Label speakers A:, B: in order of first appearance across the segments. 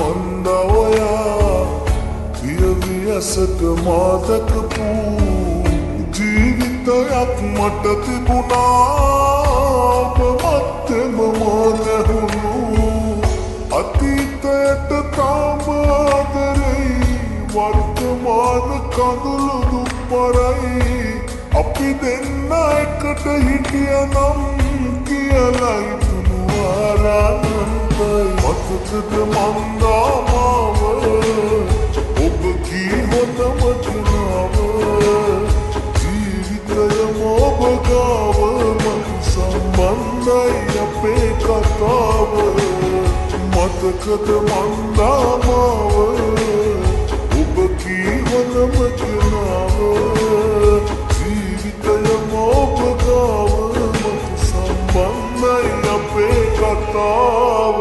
A: මන්ද ඔයා පියවියසට මාදකපු ජීවිතයක් මට තිබුණා මත්තෙම නැහුණු අතීතයට තාම ආදරෙයි වර්තමාන කඳුළු දුප්පරයි අපි දෙන්න එකට හිටියනම් කියලයි තුනුවාරානන්තයි මතකද මන්දාමාව ඔබ කී හොඳම කෙනාව ජීවිතයම ඔබ ගාව මතු සම්බන්ධයි අපේ කතාව මතකද මන්දාමාව ඔබ කී හොඳම කෙනාව ජීවිතයම ඔබ ගාව මතු සම්බන්ධයි අපේ කතාව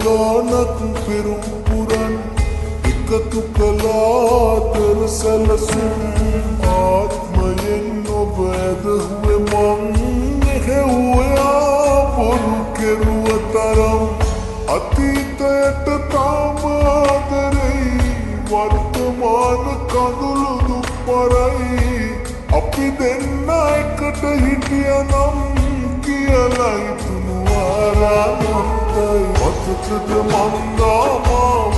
A: ගානක් පෙරුම් පුරන් එකතු කලාතර සැලසුම් ආත්මයෙන් ඔබ ඇදහුවේ මං හෙව්වයා පොරු කෙරුව තරම් අතීතයට තාම ආදරෙයි වර්තමාන කඳුළු දුප්පරයි අපි දෙන්න එකට හිටියනම් කියලයි තුනුවාරානන්තයි මතකද මන්දාමාව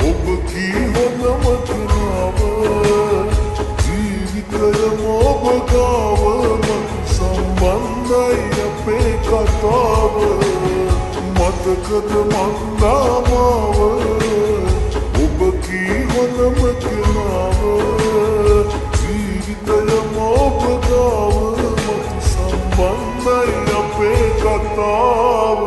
A: ඔබ කී හොඳම කෙනාව ජීවිතයම ඔබ ගාව මතු සම්බන්ධයි අපේ කතාව මතකද මන්දාමාව ඔබ කී හොඳම කෙනාව ජීවිතයම ඔබ ගාව මතු සම්බන්ධයි අපේ කතාව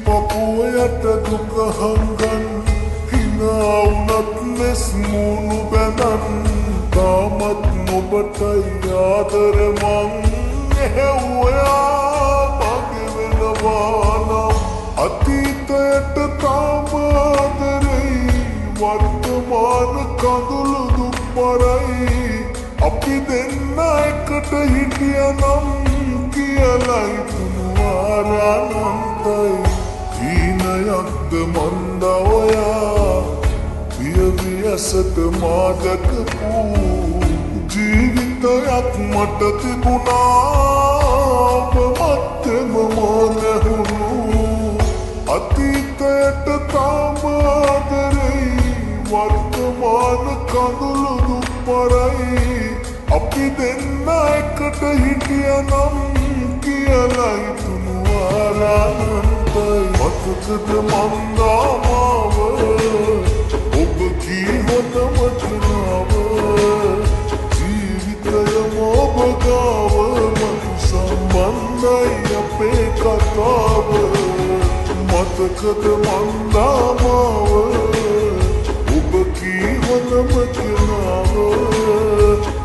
A: පපුයට දුක හංගන් හිනා වුණත් ලෙස් මූණු බැනන් තාමත් නොබටයි ආදර මං එහෙව්වයා මගේ වෙනවා නම් අතීතයට තාම ආදරෙයි වර්තමාන කඳුළු දුප්පරයි අපි දෙන්න එකට හිටියනම් කියලයි තුනුවාරානන්තයි හීනයක්ද මන්ද ඔයා පියවියසට මාදකපු ජීවිතයක් මට තිබුණා මත්තෙම නැහුණු අතීතයට තාම ආදරෙයි වර්තමාන කඳුළු දුප්පරයි අපි දෙන්න එකට හිටියනම් කියලයි තුනුවාරානන්තයි මතකද මන්දාමාව ඔබ කී හොඳම කෙනාව ජීවිතයම ඔබ ගාව මතු සම්බන්ධයි අපේ කතාව මතකද මන්දාමාව ඔබ කී හොඳම කෙනාව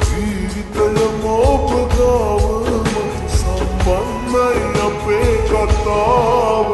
A: ජීවිතයම ඔබ ගාව මතු සම්බන්ධයි අපේ කතාව